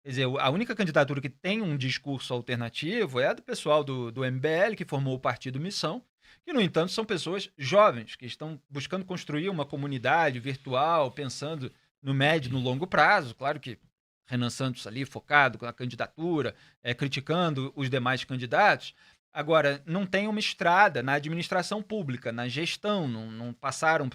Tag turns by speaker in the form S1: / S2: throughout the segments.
S1: Quer dizer, a única candidatura que tem um discurso alternativo é a do pessoal do MBL, que formou o partido Missão, que, no entanto, são pessoas jovens, que estão buscando construir uma comunidade virtual, pensando no médio e no longo prazo. Claro que Renan Santos ali focado com a candidatura, criticando os demais candidatos. Agora, não tem uma estrada na administração pública, na gestão, não passaram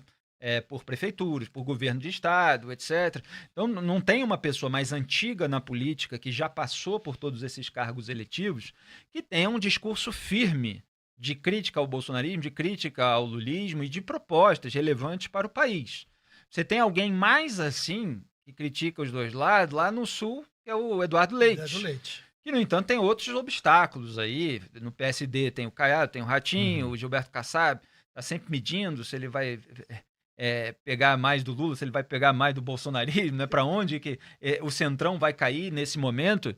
S1: por prefeituras, por governo de estado, etc. Então, não tem uma pessoa mais antiga na política, que já passou por todos esses cargos eletivos, que tenha um discurso firme de crítica ao bolsonarismo, de crítica ao lulismo e de propostas relevantes para o país. Você tem alguém mais assim, que critica os dois lados, lá no Sul, que é o Eduardo
S2: Eduardo
S1: Leite.
S2: Leite.
S1: Que, no entanto, tem outros obstáculos aí. No PSD tem o Caiado, tem o Ratinho, o Gilberto Kassab, está sempre medindo se ele vai pegar mais do Lula, se ele vai pegar mais do bolsonarismo, né? Para onde que o Centrão vai cair nesse momento.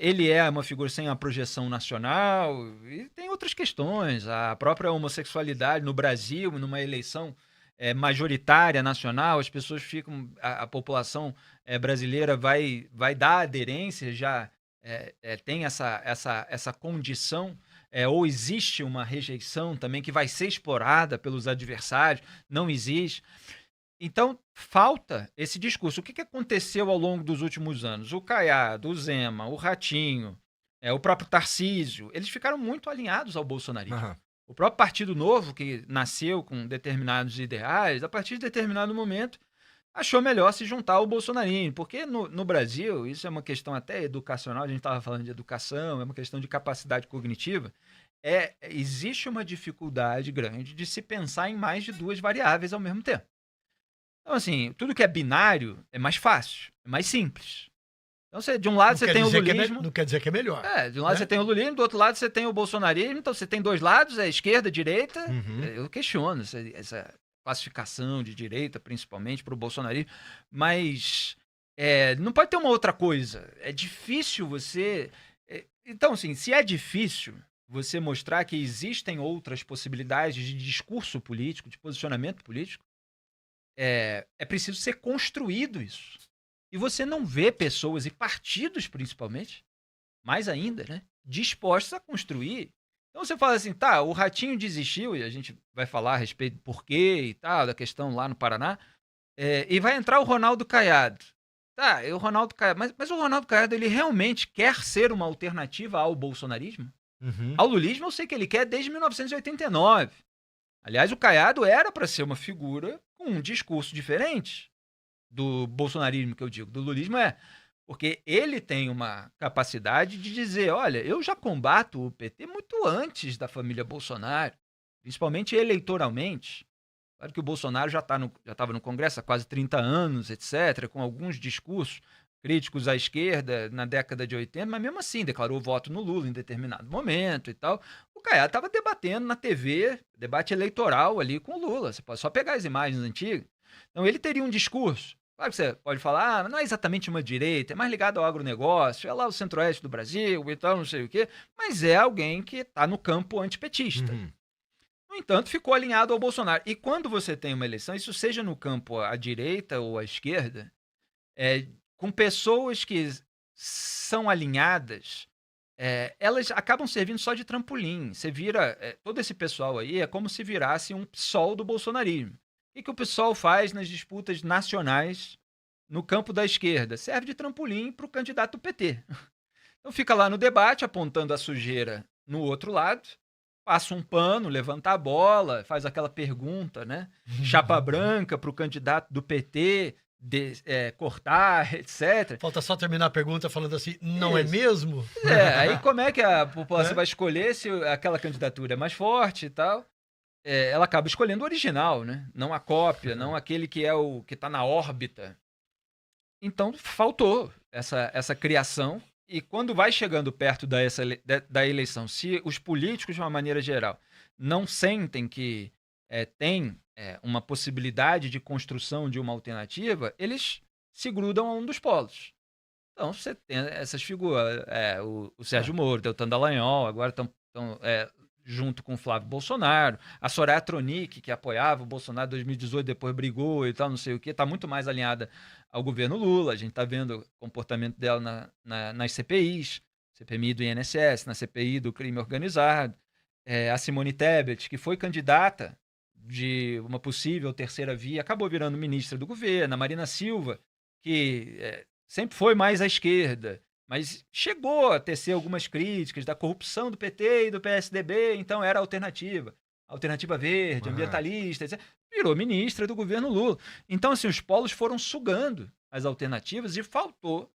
S1: Ele é uma figura sem a projeção nacional, e tem outras questões. A própria homossexualidade no Brasil, numa eleição majoritária nacional, as pessoas ficam, a população brasileira vai dar aderência, já tem essa condição, ou existe uma rejeição também que vai ser explorada pelos adversários, não existe. Então, falta esse discurso. O que aconteceu ao longo dos últimos anos? O Caiado, o Zema, o Ratinho, o próprio Tarcísio, eles ficaram muito alinhados ao bolsonarismo.
S3: Aham.
S1: O próprio Partido Novo, que nasceu com determinados ideais, a partir de determinado momento, achou melhor se juntar ao bolsonarismo. Porque no Brasil, isso é uma questão até educacional, a gente estava falando de educação, é uma questão de capacidade cognitiva, existe uma dificuldade grande de se pensar em mais de duas variáveis ao mesmo tempo. Então, assim, tudo que é binário é mais fácil, é mais simples. Então, de um lado você tem o lulismo.
S2: Não quer dizer que é melhor.
S1: De um lado você tem o lulismo, do outro lado você tem o bolsonarismo. Então, você tem dois lados, esquerda, direita. Eu questiono essa classificação de direita, principalmente para o bolsonarismo. Mas não pode ter uma outra coisa. É difícil você... Então, assim, se é difícil você mostrar que existem outras possibilidades de discurso político, de posicionamento político, é preciso ser construído isso. E você não vê pessoas, e partidos principalmente, mais ainda, né, dispostos a construir. Então você fala assim, tá, o Ratinho desistiu, e a gente vai falar a respeito do porquê e tal, da questão lá no Paraná, e vai entrar o Ronaldo Caiado. Tá, o Ronaldo Caiado, mas o Ronaldo Caiado, ele realmente quer ser uma alternativa ao bolsonarismo? Ao lulismo eu sei que ele quer desde 1989. Aliás, o Caiado era para ser uma figura com um discurso diferente do bolsonarismo, que eu digo. Do lulismo porque ele tem uma capacidade de dizer, olha, eu já combato o PT muito antes da família Bolsonaro, principalmente eleitoralmente. Claro que o Bolsonaro já estava no Congresso há quase 30 anos, etc., com alguns discursos críticos à esquerda na década de 80, mas mesmo assim declarou voto no Lula em determinado momento e tal. O Caiado estava debatendo na TV, debate eleitoral ali com o Lula. Você pode só pegar as imagens antigas. Então ele teria um discurso. Claro que você pode falar, não é exatamente uma direita, é mais ligado ao agronegócio, é lá o centro-oeste do Brasil e tal, não sei o quê, mas é alguém que está no campo antipetista. No entanto, ficou alinhado ao Bolsonaro. E quando você tem uma eleição, isso seja no campo à direita ou à esquerda, com pessoas que são alinhadas, elas acabam servindo só de trampolim. Você vira... todo esse pessoal aí é como se virasse um PSOL do bolsonarismo. O que o PSOL faz nas disputas nacionais no campo da esquerda? Serve de trampolim para o candidato do PT. Então fica lá no debate, apontando a sujeira no outro lado, passa um pano, levanta a bola, faz aquela pergunta, né? Chapa branca para o candidato do PT cortar, etc.
S2: Falta só terminar a pergunta falando assim, não
S1: Isso.
S2: é mesmo?
S1: Aí como é que a população vai escolher se aquela candidatura é mais forte e tal? Ela acaba escolhendo o original, né? Não a cópia, não aquele que é o que está na órbita. Então faltou essa criação. E quando vai chegando perto da eleição, se os políticos, de uma maneira geral, não sentem que tem uma possibilidade de construção de uma alternativa, eles se grudam a um dos polos. Então você tem essas figuras, o Sérgio Moro, tem o Dallagnol, agora estão junto com o Flávio Bolsonaro. A Soraya Tronic, que apoiava o Bolsonaro em 2018, depois brigou e tal, não sei o quê, está muito mais alinhada ao governo Lula. A gente está vendo o comportamento dela nas CPIs, CPMI do INSS, na CPI do crime organizado. A Simone Tebet, que foi candidata de uma possível terceira via, acabou virando ministra do governo. A Marina Silva, que sempre foi mais à esquerda, mas chegou a tecer algumas críticas da corrupção do PT e do PSDB, então era alternativa verde, ambientalista, etc. Virou ministra do governo Lula. Então, assim, os polos foram sugando as alternativas e faltou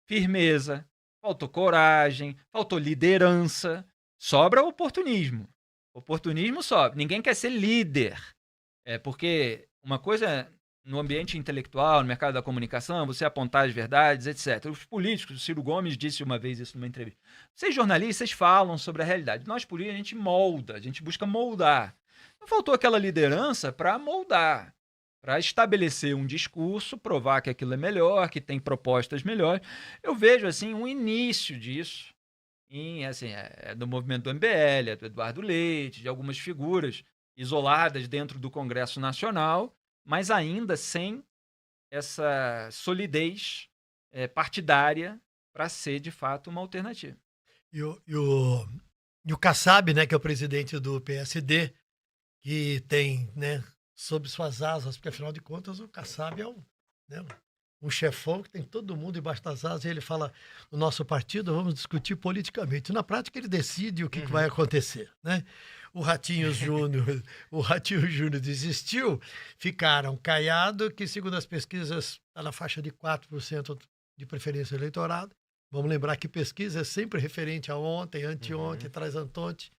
S1: firmeza, faltou coragem, faltou liderança, sobra oportunismo. Oportunismo sobra. Ninguém quer ser líder. Porque uma coisa no ambiente intelectual, no mercado da comunicação, você apontar as verdades, etc. Os políticos, o Ciro Gomes disse uma vez isso numa entrevista. Vocês jornalistas falam sobre a realidade. Nós políticos, a gente molda, a gente busca moldar. Não faltou aquela liderança para moldar, para estabelecer um discurso, provar que aquilo é melhor, que tem propostas melhores. Eu vejo assim um início disso do movimento do MBL, do Eduardo Leite, de algumas figuras isoladas dentro do Congresso Nacional, mas ainda sem essa solidez partidária para ser, de fato, uma alternativa.
S2: E o Kassab, né, que é o presidente do PSD, que tem, né, sob suas asas, porque afinal de contas o Kassab é um chefão que tem todo mundo embaixo das asas, e ele fala, no nosso partido vamos discutir politicamente. Na prática ele decide o que vai acontecer, né? O Ratinho Júnior desistiu, ficaram Caiado, que segundo as pesquisas está na faixa de 4% de preferência do eleitorado. Vamos lembrar que pesquisa é sempre referente a ontem, anteontem, traz antonte,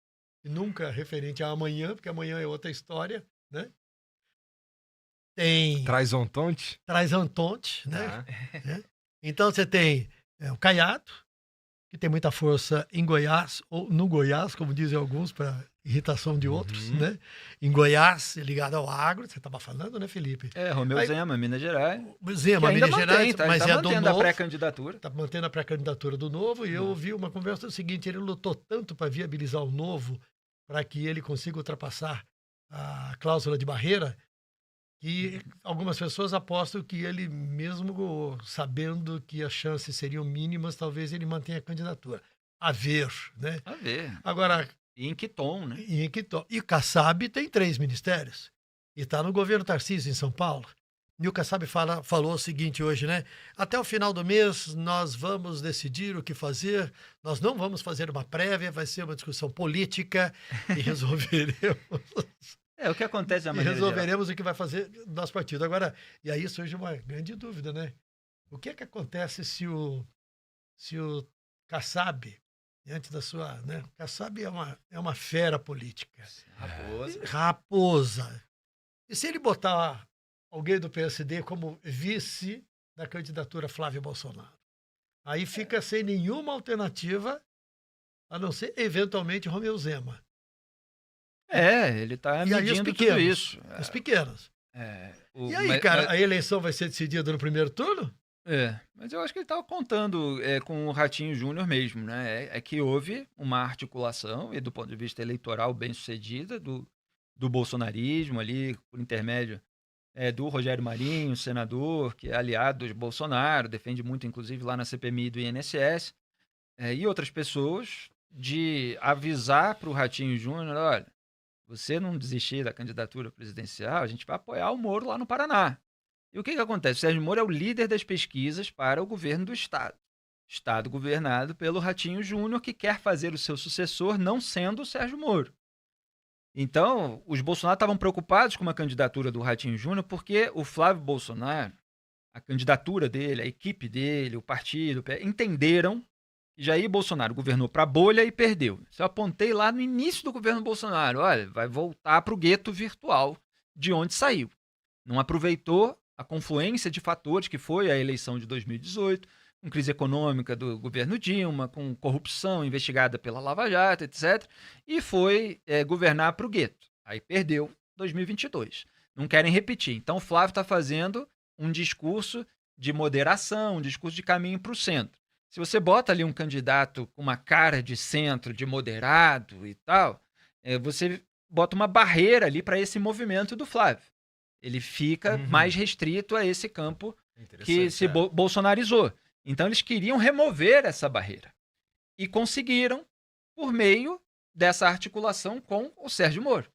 S2: e nunca referente a amanhã, porque amanhã é outra história, né? Tem...
S3: Traz Antonte?
S2: Traz Antonte, né? Então você tem o Caiado, que tem muita força em Goiás, ou no Goiás, como dizem alguns, para irritação de outros, né? Em Goiás, ligado ao agro, você estava falando, né, Felipe?
S1: Romeu Zema, Minas Gerais.
S2: Zema, Minas Gerais,
S1: mas
S2: tá
S1: mantendo
S2: do Novo.
S1: A pré-candidatura.
S2: Está mantendo a pré-candidatura do Novo, e eu ouvi uma conversa seguinte, ele lutou tanto para viabilizar o Novo, para que ele consiga ultrapassar a cláusula de barreira, que algumas pessoas apostam que ele, mesmo sabendo que as chances seriam mínimas, talvez ele mantenha a candidatura. A ver, né?
S1: A ver.
S2: Agora...
S1: E em que tom, né?
S2: E em que tom. E o Kassab tem 3 ministérios. E está no governo Tarcísio, em São Paulo. E o Kassab falou o seguinte hoje, né? Até o final do mês nós vamos decidir o que fazer. Nós não vamos fazer uma prévia, vai ser uma discussão política e resolveremos...
S1: o que acontece na maneira
S2: resolveremos geral. O que vai fazer nosso partido. Agora, e aí surge uma grande dúvida, né? O que é que acontece se o Kassab, diante da sua... né? Kassab é uma fera política. Raposa. E se ele botar alguém do PSD como vice da candidatura Flávio Bolsonaro? Aí fica sem nenhuma alternativa, a não ser, eventualmente, Romeu Zema.
S1: Ele está medindo tudo isso.
S2: Os pequenos. E aí, cara, a eleição vai ser decidida no primeiro turno?
S1: Mas eu acho que ele estava contando com o Ratinho Júnior mesmo, né? É que houve uma articulação, e do ponto de vista eleitoral bem sucedida, do bolsonarismo ali, por intermédio do Rogério Marinho, senador, que é aliado de Bolsonaro, defende muito, inclusive, lá na CPMI do INSS, e outras pessoas, de avisar para o Ratinho Júnior, olha, você não desistir da candidatura presidencial, a gente vai apoiar o Moro lá no Paraná. E o que acontece? O Sérgio Moro é o líder das pesquisas para o governo do Estado. Estado governado pelo Ratinho Júnior, que quer fazer o seu sucessor não sendo o Sérgio Moro. Então, os Bolsonaro estavam preocupados com uma candidatura do Ratinho Júnior, porque o Flávio Bolsonaro, a candidatura dele, a equipe dele, o partido, entenderam que Jair Bolsonaro governou para a bolha e perdeu. Isso eu apontei lá no início do governo Bolsonaro. Olha, vai voltar para o gueto virtual de onde saiu. Não aproveitou a confluência de fatores que foi a eleição de 2018, com crise econômica do governo Dilma, com corrupção investigada pela Lava Jato, etc. E foi governar para o gueto. Aí perdeu 2022. Não querem repetir. Então o Flávio está fazendo um discurso de moderação, um discurso de caminho para o centro. Se você bota ali um candidato com uma cara de centro, de moderado e tal, você bota uma barreira ali para esse movimento do Flávio. Ele fica mais restrito a esse campo que se bolsonarizou. Então, eles queriam remover essa barreira. E conseguiram por meio dessa articulação com o Sérgio Moro.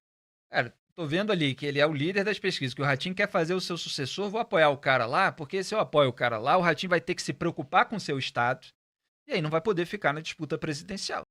S1: Cara, tô vendo ali que ele é o líder das pesquisas, que o Ratinho quer fazer o seu sucessor, vou apoiar o cara lá, porque se eu apoio o cara lá, o Ratinho vai ter que se preocupar com o seu estado, e aí não vai poder ficar na disputa presidencial.